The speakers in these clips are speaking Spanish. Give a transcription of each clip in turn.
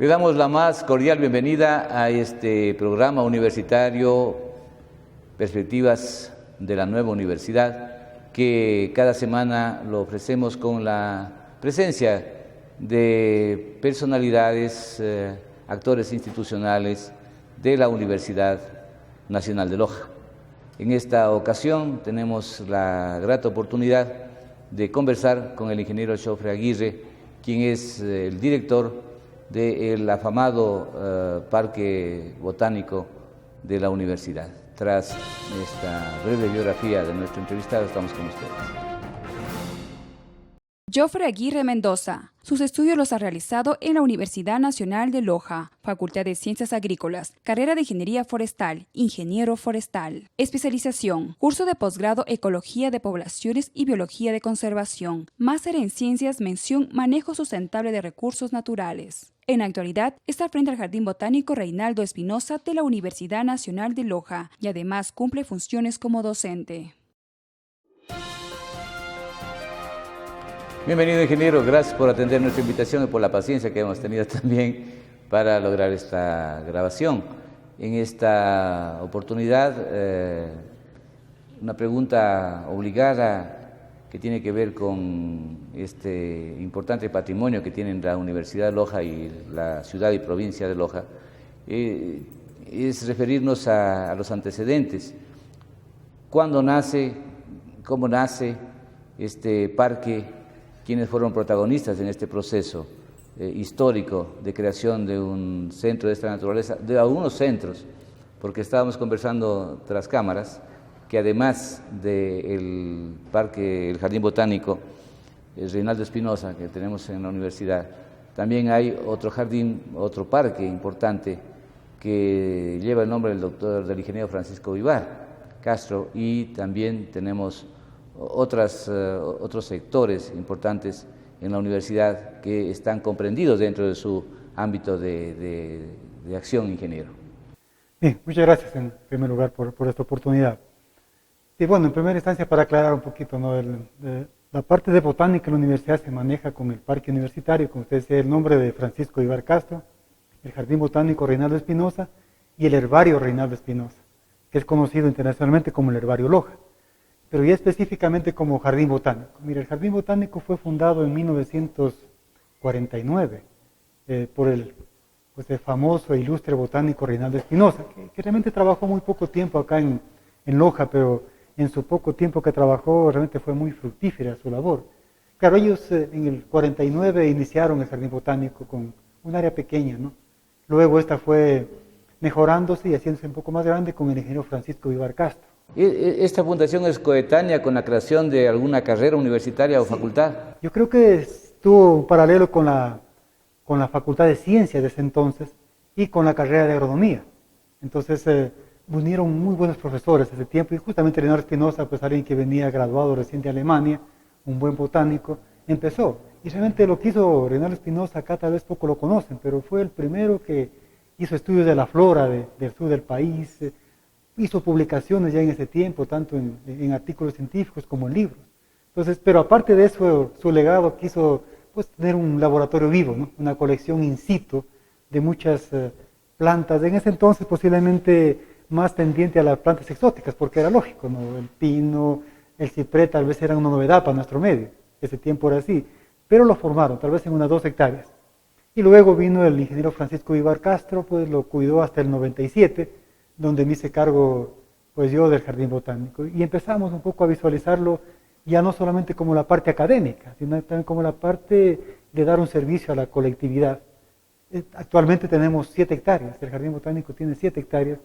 Le damos la más cordial bienvenida a este programa universitario Perspectivas de la Nueva Universidad, que cada semana lo ofrecemos con la presencia de personalidades, actores institucionales de la Universidad Nacional de Loja. En esta ocasión tenemos la grata oportunidad de conversar con el ingeniero Jofre Aguirre, quien es el director del afamado Parque Botánico de la Universidad. Tras esta breve biografía de nuestro entrevistado, estamos con ustedes. Jofre Aguirre Mendoza. Sus estudios los ha realizado en la Universidad Nacional de Loja, Facultad de Ciencias Agrícolas, carrera de Ingeniería Forestal, Ingeniero Forestal. Especialización, curso de posgrado Ecología de Poblaciones y Biología de Conservación. Máster en Ciencias, mención Manejo Sustentable de Recursos Naturales. En la actualidad está frente al Jardín Botánico Reinaldo Espinosa de la Universidad Nacional de Loja y además cumple funciones como docente. Bienvenido, ingeniero, gracias por atender nuestra invitación y por la paciencia que hemos tenido también para lograr esta grabación. En esta oportunidad, una pregunta obligada que tiene que ver con este importante patrimonio que tienen la Universidad de Loja y la ciudad y provincia de Loja, es referirnos a los antecedentes. ¿Cuándo nace? ¿Cómo nace este parque? ¿Quiénes fueron protagonistas en este proceso histórico de creación de un centro de esta naturaleza, de algunos centros? Porque estábamos conversando tras cámaras que además del parque, el Jardín Botánico Reinaldo Espinosa que tenemos en la universidad, también hay otro jardín, otro parque importante que lleva el nombre del ingeniero Francisco Vivar Castro, y también tenemos otros sectores importantes en la universidad que están comprendidos dentro de su ámbito de acción, ingeniero. Bien, muchas gracias en primer lugar por esta oportunidad. Y bueno, en primera instancia para aclarar un poquito, ¿no? La parte de botánica en la universidad se maneja con el parque universitario, como usted decía, el nombre de Francisco Vivar Castro, el Jardín Botánico Reinaldo Espinosa y el Herbario Reinaldo Espinosa, que es conocido internacionalmente como el Herbario Loja, pero ya específicamente como Jardín Botánico. Mira, el Jardín Botánico fue fundado en 1949 por el famoso e ilustre botánico Reinaldo Espinosa, que realmente trabajó muy poco tiempo acá en Loja, pero en su poco tiempo que trabajó realmente fue muy fructífera su labor. Claro, ellos en el 49 iniciaron el Jardín Botánico con un área pequeña, ¿no? Luego esta fue mejorándose y haciéndose un poco más grande con el ingeniero Francisco Vivar Castro. ¿Esta fundación es coetánea con la creación de alguna carrera universitaria o facultad? Yo creo que estuvo paralelo con la Facultad de Ciencias de ese entonces y con la carrera de Agronomía. Entonces unieron muy buenos profesores ese tiempo, y justamente Reinaldo Espinosa, pues alguien que venía graduado recién de Alemania, un buen botánico, empezó. Y realmente lo que hizo Reinaldo Espinosa acá tal vez poco lo conocen, pero fue el primero que hizo estudios de la flora del sur del país. Hizo publicaciones ya en ese tiempo, tanto en artículos científicos como en libros. Entonces, pero aparte de eso, su legado quiso pues tener un laboratorio vivo, ¿no? Una colección in situ de muchas plantas, en ese entonces posiblemente más tendiente a las plantas exóticas, porque era lógico, ¿no? El pino, el ciprés tal vez eran una novedad para nuestro medio, ese tiempo era así, pero lo formaron, tal vez en unas 2 hectáreas. Y luego vino el ingeniero Francisco Vivar Castro, pues lo cuidó hasta el 97, donde me hice cargo pues yo del Jardín Botánico, y empezamos un poco a visualizarlo ya no solamente como la parte académica, sino también como la parte de dar un servicio a la colectividad. Actualmente tenemos 7 hectáreas, el Jardín Botánico tiene 7 hectáreas,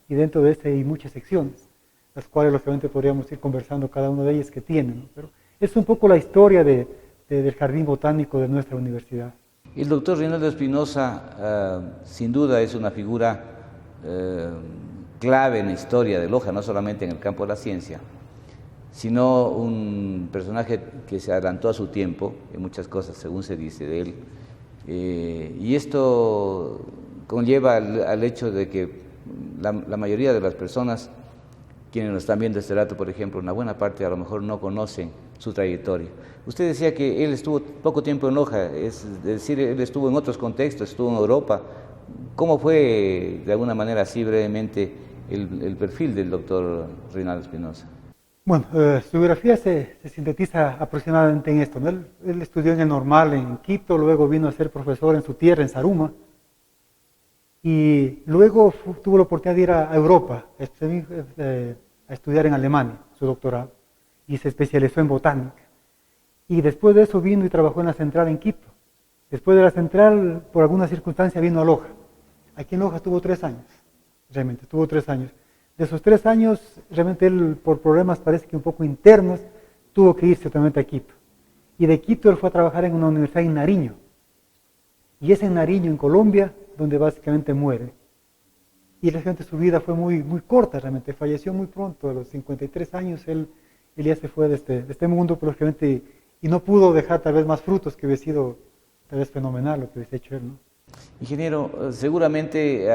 y dentro de este hay muchas secciones, las cuales lógicamente podríamos ir conversando cada una de ellas que tienen, ¿no? Pero es un poco la historia del Jardín Botánico de nuestra universidad. El doctor Reinaldo Espinosa sin duda es una figura clave en la historia de Loja, no solamente en el campo de la ciencia, sino un personaje que se adelantó a su tiempo en muchas cosas, según se dice de él, y esto conlleva al hecho de que la mayoría de las personas quienes nos están viendo este rato, por ejemplo, una buena parte a lo mejor no conocen su trayectoria. Usted decía que él estuvo poco tiempo en Loja, es decir, él estuvo en otros contextos, estuvo en Europa. ¿Cómo fue, de alguna manera, así brevemente, el perfil del doctor Reinaldo Espinosa? Bueno, su biografía se sintetiza aproximadamente en esto, ¿no? Él estudió en el Normal en Quito, luego vino a ser profesor en su tierra, en Zaruma, y luego tuvo la oportunidad de ir a Europa a estudiar en Alemania su doctorado, y se especializó en botánica. Y después de eso vino y trabajó en la central en Quito. Después de la central, por alguna circunstancia, vino a Loja. Aquí en Loja estuvo 3 años, realmente, estuvo 3 años. De esos 3 años, realmente él, por problemas parece que un poco internos, tuvo que irse totalmente a Quito. Y de Quito él fue a trabajar en una universidad en Nariño. Y es en Nariño, en Colombia, donde básicamente muere. Y realmente su vida fue muy corta, realmente. Falleció muy pronto, a los 53 años. Él ya se fue de este mundo, pero realmente, y no pudo dejar tal vez más frutos, que hubiese sido tal vez fenomenal lo que hubiese hecho él, ¿no? Ingeniero, seguramente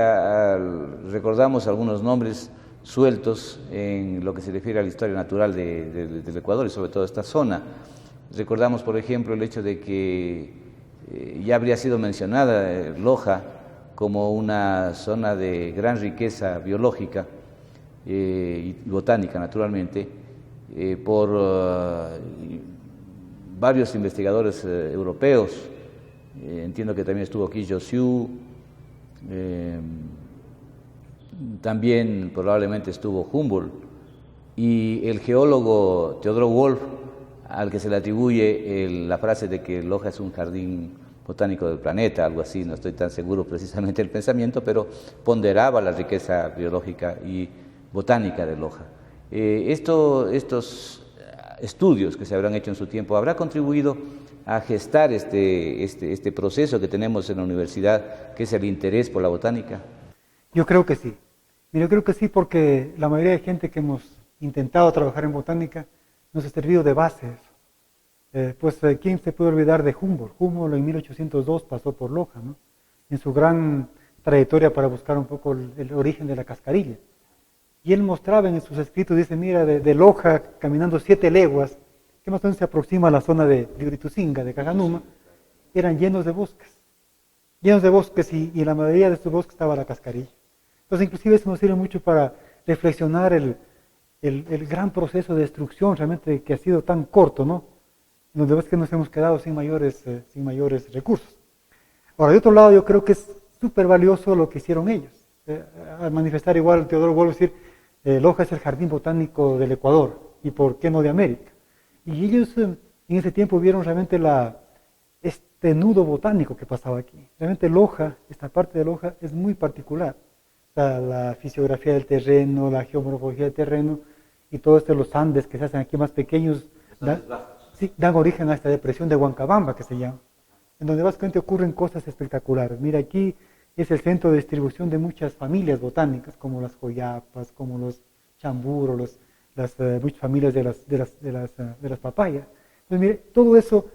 recordamos algunos nombres sueltos en lo que se refiere a la historia natural del Ecuador y sobre todo esta zona. Recordamos, por ejemplo, el hecho de que ya habría sido mencionada Loja como una zona de gran riqueza biológica y botánica, naturalmente, por varios investigadores europeos. Entiendo que también estuvo aquí Josiu, también probablemente estuvo Humboldt, y el geólogo Theodor Wolff, al que se le atribuye la frase de que Loja es un jardín botánico del planeta, algo así, no estoy tan seguro precisamente del pensamiento, pero ponderaba la riqueza biológica y botánica de Loja. Estos estudios que se habrán hecho en su tiempo habrá contribuido a gestar este proceso que tenemos en la universidad, que es el interés por la botánica. Yo creo que sí. Mira, yo creo que sí, porque la mayoría de gente que hemos intentado trabajar en botánica nos ha servido de base eso. ¿Quién se puede olvidar de Humboldt? Humboldt en 1802 pasó por Loja, ¿no? En su gran trayectoria para buscar un poco el origen de la cascarilla. Y él mostraba en sus escritos, dice, mira, de Loja, caminando 7 leguas, que más o menos se aproxima a la zona de Urituzinga, de Cajanuma, eran llenos de bosques y la mayoría de estos bosques estaba la cascarilla. Entonces, inclusive eso nos sirve mucho para reflexionar el gran proceso de destrucción realmente que ha sido tan corto, ¿no? En donde ves que nos hemos quedado sin mayores recursos. Ahora, de otro lado, yo creo que es súper valioso lo que hicieron ellos. Al manifestar igual, Teodoro vuelve a decir, Loja es el jardín botánico del Ecuador, y por qué no de América. Y ellos en ese tiempo vieron realmente este nudo botánico que pasaba aquí. Realmente Loja, esta parte de Loja, es muy particular. La fisiografía del terreno, la geomorfología del terreno, y todo esto de los Andes que se hacen aquí más pequeños, dan origen a esta depresión de Huancabamba, que se llama, en donde básicamente ocurren cosas espectaculares. Mira, aquí es el centro de distribución de muchas familias botánicas, como las joyapas, como los chamburos, muchas familias de las papayas. Entonces, mire, todo eso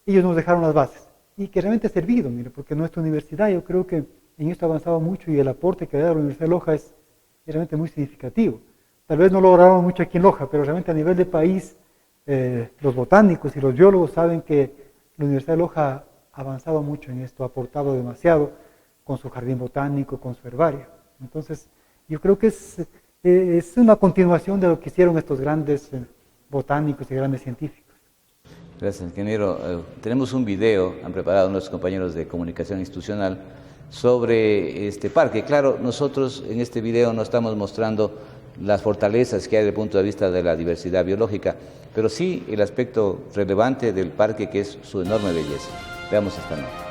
ellos nos dejaron las bases, y que realmente ha servido, mire, porque nuestra universidad, yo creo que en esto ha avanzado mucho, y el aporte que ha dado la Universidad de Loja es realmente muy significativo. Tal vez no lo logramos mucho aquí en Loja, pero realmente a nivel de país, los botánicos y los biólogos saben que la Universidad de Loja ha avanzado mucho en esto, ha aportado demasiado con su jardín botánico, con su herbario. Entonces, yo creo que es una continuación de lo que hicieron estos grandes botánicos y grandes científicos. Gracias, ingeniero. Tenemos un video, han preparado nuestros compañeros de comunicación institucional, sobre este parque. Claro, nosotros en este video no estamos mostrando las fortalezas que hay desde el punto de vista de la diversidad biológica, pero sí el aspecto relevante del parque, que es su enorme belleza. Veamos esta nota.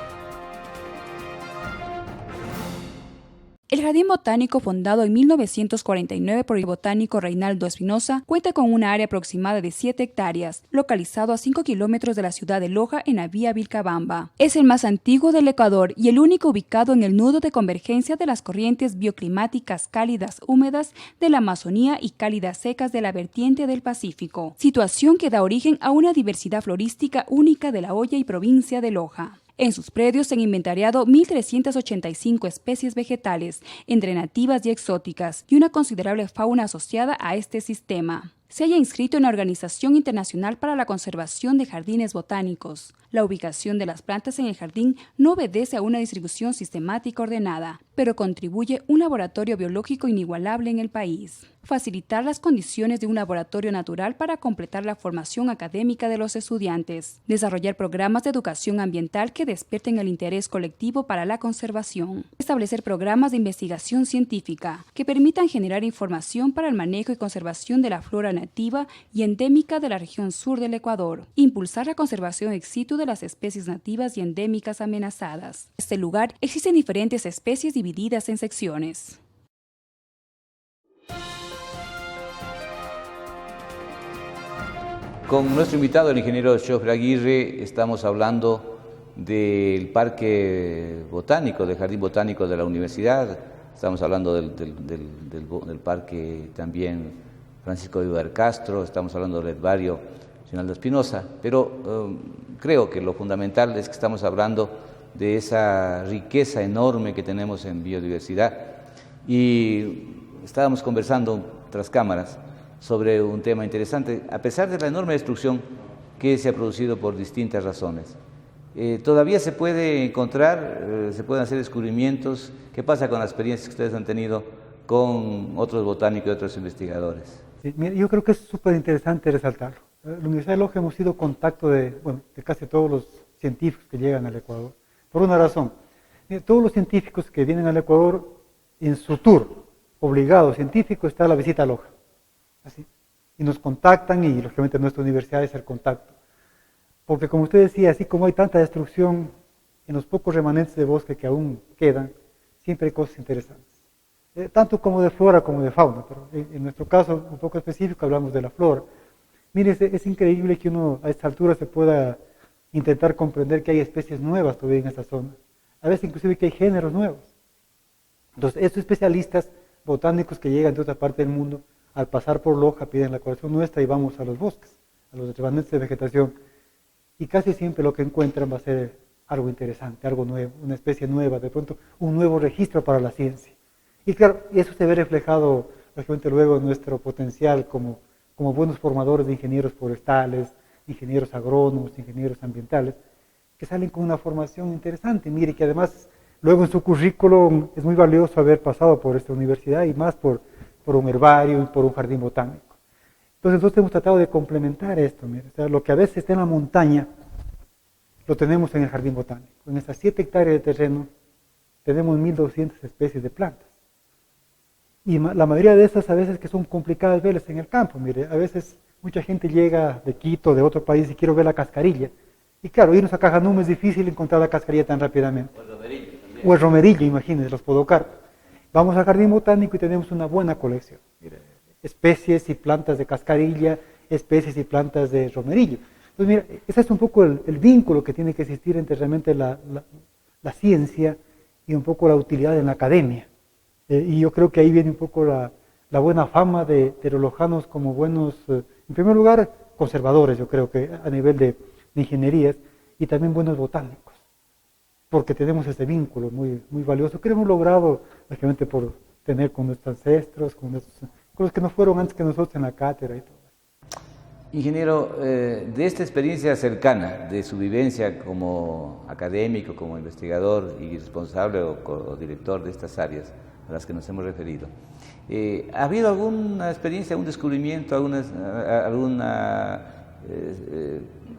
El Jardín Botánico, fundado en 1949 por el botánico Reinaldo Espinosa, cuenta con una área aproximada de 7 hectáreas, localizado a 5 kilómetros de la ciudad de Loja, en la vía Vilcabamba. Es el más antiguo del Ecuador y el único ubicado en el nudo de convergencia de las corrientes bioclimáticas cálidas húmedas de la Amazonía y cálidas secas de la vertiente del Pacífico, situación que da origen a una diversidad florística única de La Hoya y provincia de Loja. En sus predios se han inventariado 1.385 especies vegetales, entre nativas y exóticas, y una considerable fauna asociada a este sistema. Se haya inscrito en la Organización Internacional para la Conservación de Jardines Botánicos. La ubicación de las plantas en el jardín no obedece a una distribución sistemática ordenada, pero contribuye un laboratorio biológico inigualable en el país. Facilitar las condiciones de un laboratorio natural para completar la formación académica de los estudiantes. Desarrollar programas de educación ambiental que despierten el interés colectivo para la conservación. Establecer programas de investigación científica que permitan generar información para el manejo y conservación de la flora nativa y endémica de la región sur del Ecuador. Impulsar la conservación ex situ de las especies nativas y endémicas amenazadas. En este lugar existen diferentes especies divididas en secciones. Con nuestro invitado, el ingeniero Jofre Aguirre, estamos hablando del Parque Botánico, del Jardín Botánico de la Universidad. Estamos hablando del Parque también Francisco de Ibar Castro, estamos hablando del Herbario Reinaldo Espinosa, pero creo que lo fundamental es que estamos hablando de esa riqueza enorme que tenemos en biodiversidad. Y estábamos conversando tras cámaras sobre un tema interesante, a pesar de la enorme destrucción que se ha producido por distintas razones. Todavía se puede encontrar, se pueden hacer descubrimientos. ¿Qué pasa con las experiencias que ustedes han tenido con otros botánicos y otros investigadores? Sí, mira, yo creo que es súper interesante resaltarlo. La Universidad de Loja hemos sido contacto de casi todos los científicos que llegan al Ecuador, por una razón. Todos los científicos que vienen al Ecuador, en su tour obligado científico, está la visita a Loja. Así. Y nos contactan y lógicamente nuestra universidad es el contacto. Porque como usted decía, así como hay tanta destrucción en los pocos remanentes de bosque que aún quedan, siempre hay cosas interesantes. Tanto como de flora como de fauna, pero en nuestro caso un poco específico hablamos de la flora. Mire, es increíble que uno a esta altura se pueda intentar comprender que hay especies nuevas todavía en esta zona. A veces inclusive que hay géneros nuevos. Entonces, estos especialistas botánicos que llegan de otra parte del mundo, al pasar por Loja piden la colaboración nuestra y vamos a los bosques, a los remanentes de vegetación. Y casi siempre lo que encuentran va a ser algo interesante, algo nuevo, una especie nueva, de pronto un nuevo registro para la ciencia. Y claro, eso se ve reflejado, lógicamente, luego en nuestro potencial como buenos formadores de ingenieros forestales, ingenieros agrónomos, ingenieros ambientales, que salen con una formación interesante. Mire, que además luego en su currículum es muy valioso haber pasado por esta universidad y más por un herbario y por un jardín botánico. Entonces nosotros hemos tratado de complementar esto. Mire, o sea, lo que a veces está en la montaña, lo tenemos en el jardín botánico. En estas 7 hectáreas de terreno tenemos 1.200 especies de plantas. Y la mayoría de estas a veces que son complicadas verlas en el campo. Mire, a veces mucha gente llega de Quito, de otro país y quiere ver la cascarilla. Y claro, irnos a Cajanum es difícil encontrar la cascarilla tan rápidamente. O el romerillo también. O el romerillo, imagínense, los podocarpos. Vamos al jardín botánico y tenemos una buena colección. Mire, especies y plantas de cascarilla, especies y plantas de romerillo. Entonces, mira, ese es un poco el vínculo que tiene que existir entre realmente la ciencia y un poco la utilidad en la academia. Y yo creo que ahí viene un poco la buena fama de los lojanos como buenos, en primer lugar, conservadores, yo creo que a nivel de ingenierías, y también buenos botánicos, porque tenemos ese vínculo muy, muy valioso que hemos logrado, lógicamente, por tener con nuestros ancestros, con los que no fueron antes que nosotros en la cátedra y todo. Ingeniero, de esta experiencia cercana, de su vivencia como académico, como investigador y responsable o director de estas áreas a las que nos hemos referido, ¿ha habido alguna experiencia, algún descubrimiento, alguna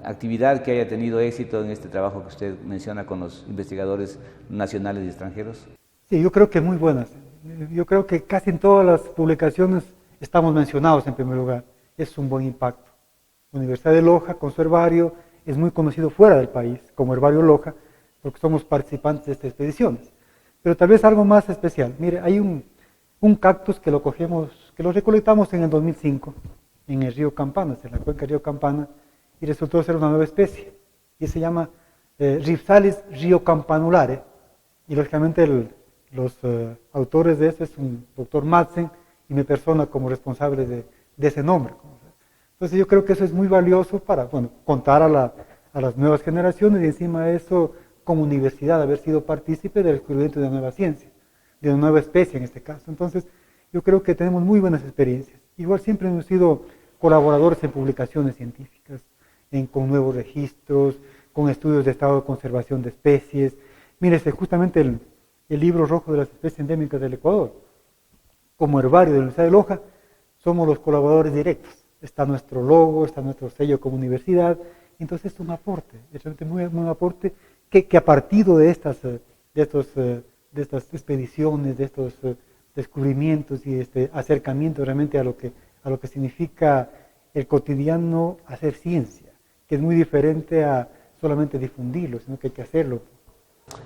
actividad que haya tenido éxito en este trabajo que usted menciona con los investigadores nacionales y extranjeros? Sí, yo creo que muy buenas. Yo creo que casi en todas las publicaciones estamos mencionados en primer lugar. Es un buen impacto. La Universidad de Loja, con su herbario, es muy conocido fuera del país, como Herbario Loja, porque somos participantes de estas expediciones. Pero tal vez algo más especial. Mire, hay un cactus que lo recolectamos en el 2005, en el río Campanas, en la cuenca del río Campana, y resultó ser una nueva especie, y se llama Rhipsalis riocampanulare, y lógicamente los autores de eso es un doctor Madsen y mi persona como responsable de ese nombre. Entonces yo creo que eso es muy valioso para contar a las nuevas generaciones y encima de eso como universidad haber sido partícipe del descubrimiento de una nueva ciencia, de una nueva especie en este caso. Entonces, yo creo que tenemos muy buenas experiencias. Igual siempre hemos sido colaboradores en publicaciones científicas, con nuevos registros, con estudios de estado de conservación de especies. Mire, justamente el libro rojo de las especies endémicas del Ecuador, como herbario de la Universidad de Loja, somos los colaboradores directos. Está nuestro logo, está nuestro sello como universidad. Entonces es un aporte, es realmente un aporte que a partir de estas expediciones, de estos descubrimientos y este acercamiento realmente a lo que significa el cotidiano hacer ciencia, que es muy diferente a solamente difundirlo, sino que hay que hacerlo.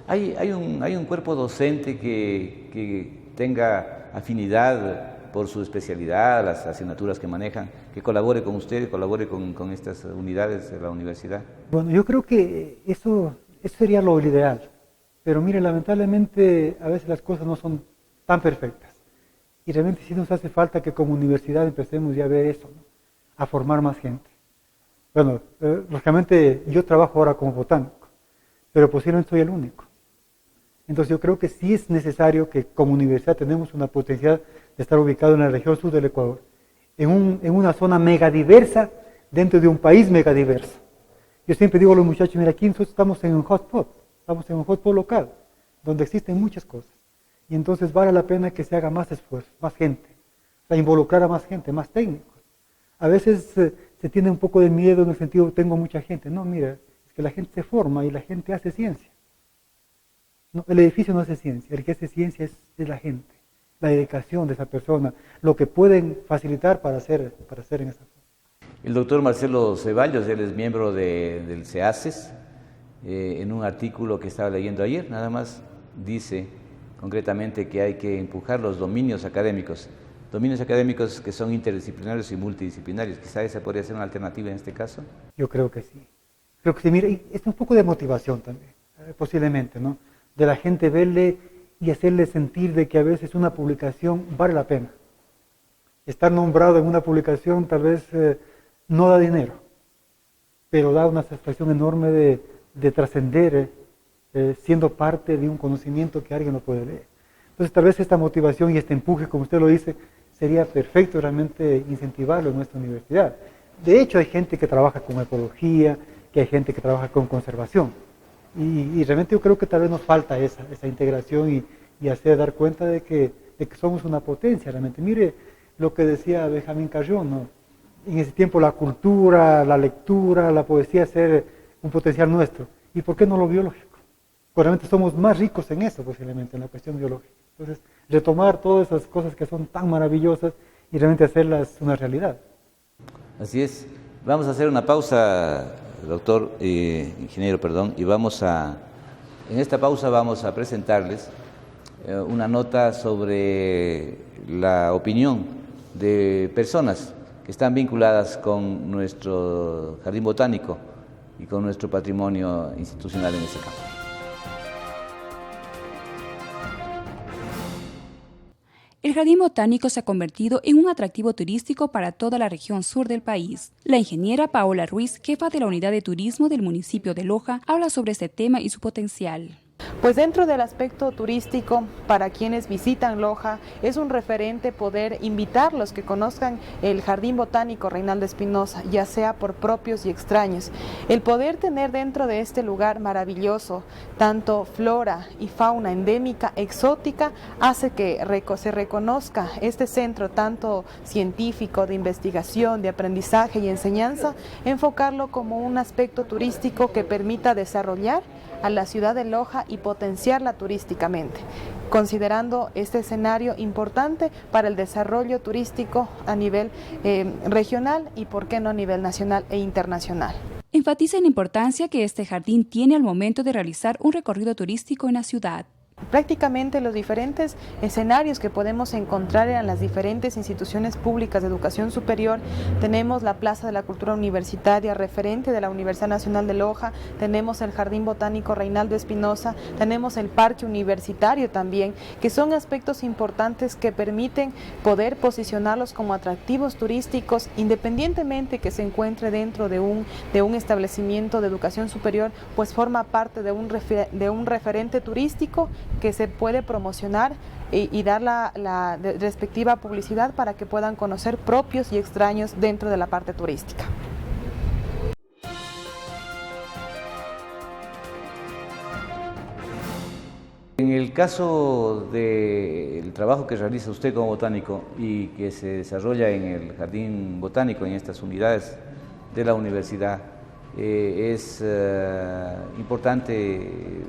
¿Hay un cuerpo docente que tenga afinidad por su especialidad, las asignaturas que manejan, que colabore con ustedes, colabore con estas unidades de la universidad? Bueno, yo creo que eso sería lo ideal, pero mire, lamentablemente a veces las cosas no son tan perfectas y realmente sí nos hace falta que como universidad empecemos ya a ver eso, ¿no? A formar más gente. Bueno, lógicamente yo trabajo ahora como botánico, pero posiblemente soy el único. Entonces yo creo que sí es necesario que como universidad tenemos una potencial de estar ubicado en la región sur del Ecuador, en una zona megadiversa dentro de un país megadiverso. Yo siempre digo a los muchachos, mira, aquí nosotros estamos en un hotspot local, donde existen muchas cosas. Y entonces vale la pena que se haga más esfuerzo, más gente, o sea, involucrar a más gente, más técnicos. A veces se tiene un poco de miedo en el sentido, tengo mucha gente. No, mira, es que la gente se forma y la gente hace ciencia. No, el edificio no hace ciencia, el que hace ciencia es la gente, la dedicación de esa persona, lo que pueden facilitar para hacer en esa forma. El doctor Marcelo Ceballos, él es miembro del CEACES, en un artículo que estaba leyendo ayer, nada más dice concretamente que hay que empujar los dominios académicos que son interdisciplinarios y multidisciplinarios. Quizá esa podría ser una alternativa en este caso. Yo creo que sí. Creo que sí, mira, y es un poco de motivación también, posiblemente, ¿no? De la gente verle y hacerle sentir de que a veces una publicación vale la pena. Estar nombrado en una publicación tal vez no da dinero, pero da una satisfacción enorme de trascender siendo parte de un conocimiento que alguien no puede leer. Entonces tal vez esta motivación y este empuje, como usted lo dice, sería perfecto realmente incentivarlo en nuestra universidad. De hecho hay gente que trabaja con ecología, que hay gente que trabaja con conservación. Y realmente yo creo que tal vez nos falta esa integración y hacer dar cuenta de que somos una potencia realmente. Mire lo que decía Benjamín Carrión, ¿no? En ese tiempo la cultura, la lectura, la poesía ser un potencial nuestro. ¿Y por qué no lo biológico? Pues realmente somos más ricos en eso posiblemente, en la cuestión biológica. Entonces, retomar todas esas cosas que son tan maravillosas y realmente hacerlas una realidad. Así es. Vamos a hacer una pausa, doctor, ingeniero, perdón, y en esta pausa vamos a presentarles una nota sobre la opinión de personas que están vinculadas con nuestro jardín botánico y con nuestro patrimonio institucional en ese campo. El Jardín Botánico se ha convertido en un atractivo turístico para toda la región sur del país. La ingeniera Paola Ruiz, jefa de la Unidad de Turismo del municipio de Loja, habla sobre este tema y su potencial. Pues dentro del aspecto turístico, para quienes visitan Loja, es un referente poder invitarlos que conozcan el Jardín Botánico Reinaldo Espinosa, ya sea por propios y extraños. El poder tener dentro de este lugar maravilloso tanto flora y fauna endémica, exótica, hace que se reconozca este centro tanto científico, de investigación, de aprendizaje y enseñanza, enfocarlo como un aspecto turístico que permita desarrollar a la ciudad de Loja y potenciarla turísticamente, considerando este escenario importante para el desarrollo turístico a nivel regional y, por qué no, a nivel nacional e internacional. Enfatiza en la importancia que este jardín tiene al momento de realizar un recorrido turístico en la ciudad. Prácticamente los diferentes escenarios que podemos encontrar en las diferentes instituciones públicas de educación superior. Tenemos la Plaza de la Cultura Universitaria, referente de la Universidad Nacional de Loja, tenemos el Jardín Botánico Reinaldo Espinosa, tenemos el Parque Universitario también, que son aspectos importantes que permiten poder posicionarlos como atractivos turísticos, independientemente que se encuentre dentro de un establecimiento de educación superior, pues forma parte de un referente turístico que se puede promocionar y dar la respectiva publicidad para que puedan conocer propios y extraños dentro de la parte turística. En el caso del trabajo que realiza usted como botánico y que se desarrolla en el Jardín Botánico, en estas unidades de la universidad, es importante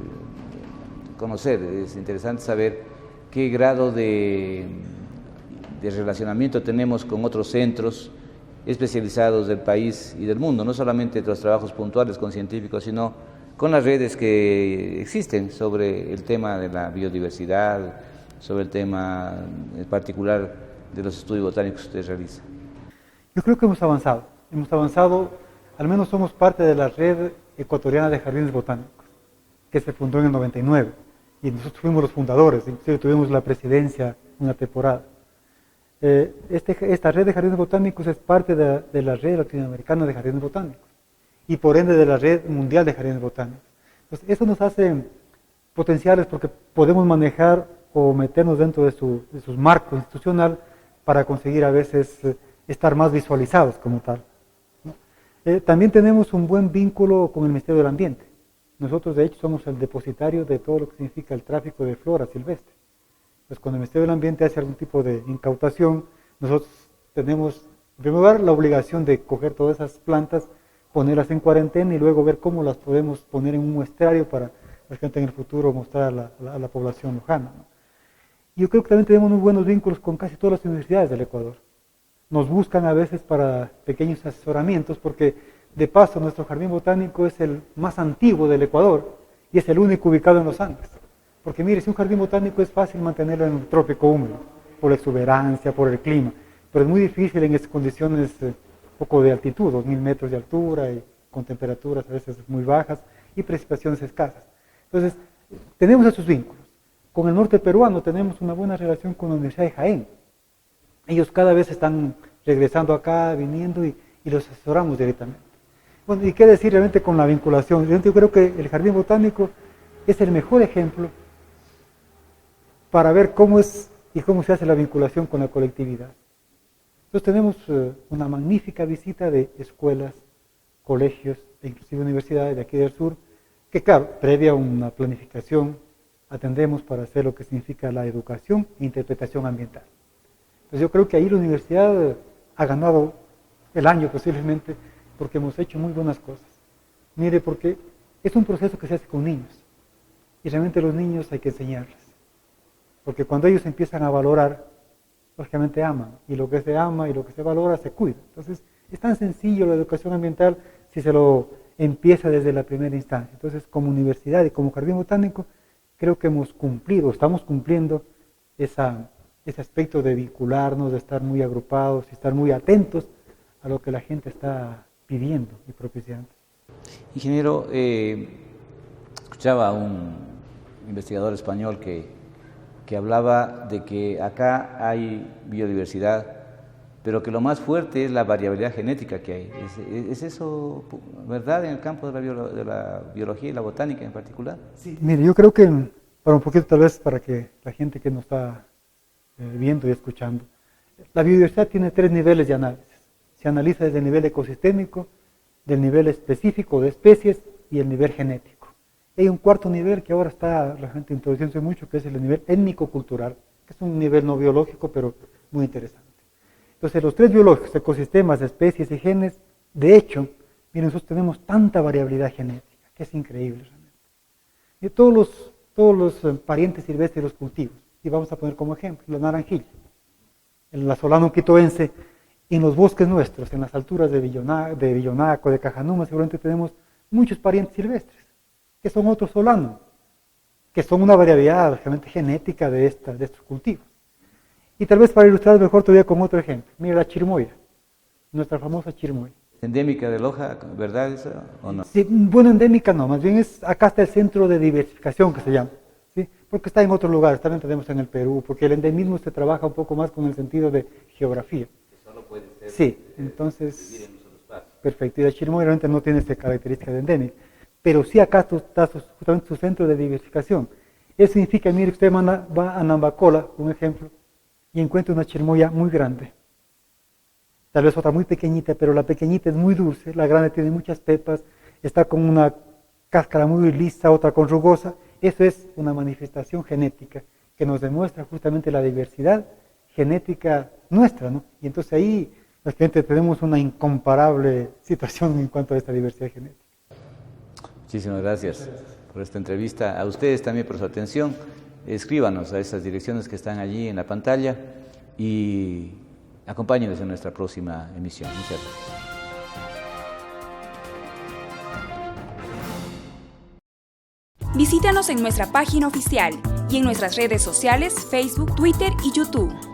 conocer, es interesante saber qué grado de relacionamiento tenemos con otros centros especializados del país y del mundo, no solamente los trabajos puntuales con científicos, sino con las redes que existen sobre el tema de la biodiversidad, sobre el tema en particular de los estudios botánicos que usted realiza. Yo creo que hemos avanzado, al menos somos parte de la red ecuatoriana de jardines botánicos, que se fundó en el 99. Y nosotros fuimos los fundadores, inclusive tuvimos la presidencia una temporada. Esta red de jardines botánicos es parte de la red latinoamericana de jardines botánicos y por ende de la red mundial de jardines botánicos. Entonces, eso nos hace potenciales porque podemos manejar o meternos dentro de sus marcos institucional para conseguir a veces estar más visualizados como tal, ¿no? También tenemos un buen vínculo con el Ministerio del Ambiente. Nosotros, de hecho, somos el depositario de todo lo que significa el tráfico de flora silvestre. Pues cuando el Ministerio del Ambiente hace algún tipo de incautación, nosotros tenemos, en primer lugar, la obligación de coger todas esas plantas, ponerlas en cuarentena y luego ver cómo las podemos poner en un muestrario para la gente en el futuro mostrar a la población lojana, ¿no? Yo creo que también tenemos muy buenos vínculos con casi todas las universidades del Ecuador. Nos buscan a veces para pequeños asesoramientos porque, de paso, nuestro jardín botánico es el más antiguo del Ecuador y es el único ubicado en los Andes. Porque mire, si un jardín botánico es fácil mantenerlo en un trópico húmedo, por la exuberancia, por el clima, pero es muy difícil en esas condiciones poco de altitud, 2000 metros de altura y con temperaturas a veces muy bajas y precipitaciones escasas. Entonces, tenemos esos vínculos. Con el norte peruano tenemos una buena relación con la Universidad de Jaén. Ellos cada vez están regresando acá, viniendo y los asesoramos directamente. Bueno, ¿y qué decir realmente con la vinculación? Yo creo que el jardín botánico es el mejor ejemplo para ver cómo es y cómo se hace la vinculación con la colectividad. Entonces tenemos una magnífica visita de escuelas, colegios e inclusive universidades de aquí del sur, que claro, previa a una planificación, atendemos para hacer lo que significa la educación e interpretación ambiental. Entonces yo creo que ahí la universidad ha ganado el año posiblemente, porque hemos hecho muy buenas cosas. Mire, porque es un proceso que se hace con niños, y realmente los niños hay que enseñarles, porque cuando ellos empiezan a valorar, lógicamente aman, y lo que se ama y lo que se valora se cuida. Entonces, es tan sencillo la educación ambiental si se lo empieza desde la primera instancia. Entonces, como universidad y como jardín botánico, creo que hemos cumplido, estamos cumpliendo ese aspecto de vincularnos, de estar muy agrupados, y estar muy atentos a lo que la gente está pidiendo y propiciando. Ingeniero, escuchaba a un investigador español que hablaba de que acá hay biodiversidad, pero que lo más fuerte es la variabilidad genética que hay. ¿Es eso verdad en el campo de la biología y la botánica en particular? Sí, mire, yo creo que, para un poquito tal vez para que la gente que nos está viendo y escuchando, la biodiversidad tiene 3 niveles de análisis. Se analiza desde el nivel ecosistémico, del nivel específico de especies y el nivel genético. Hay un 4º nivel que ahora está la gente introduciéndose mucho, que es el nivel étnico-cultural, que es un nivel no biológico, pero muy interesante. Entonces, los 3 biológicos, ecosistemas, especies y genes, de hecho, miren, nosotros tenemos tanta variabilidad genética, que es increíble realmente. Y todos los parientes silvestres de los cultivos, y vamos a poner como ejemplo la naranjilla, el asolano quitoense. En los bosques nuestros, en las alturas de Villonaco, de Cajanuma, seguramente tenemos muchos parientes silvestres, que son otros solanos. que son una variabilidad realmente genética de estos cultivos. Y tal vez para ilustrar mejor todavía con otro ejemplo. Mira la chirimoya, nuestra famosa chirimoya. ¿Endémica de Loja, verdad eso o no? Sí, bueno, endémica no, más bien acá está el centro de diversificación que se llama, ¿sí? Porque está en otros lugares, también tenemos en el Perú, porque el endemismo se trabaja un poco más con el sentido de geografía. Solo puede ser, sí, entonces, vivir en un solo espacio. perfecto, y la chirimoya realmente no tiene esta característica de endémica, pero sí acá está justamente su centro de diversificación. Eso significa, mire, usted va a Nambacola, un ejemplo, y encuentra una chirimoya muy grande. Tal vez otra muy pequeñita, pero la pequeñita es muy dulce, la grande tiene muchas pepas, está con una cáscara muy lisa, otra con rugosa. Eso es una manifestación genética que nos demuestra justamente la diversidad genética nuestra, ¿no? Y entonces ahí, realmente tenemos una incomparable situación en cuanto a esta diversidad genética. Muchísimas gracias por esta entrevista. A ustedes también por su atención. Escríbanos a esas direcciones que están allí en la pantalla y acompáñenos en nuestra próxima emisión. Muchas gracias. Visítanos en nuestra página oficial y en nuestras redes sociales, Facebook, Twitter y YouTube.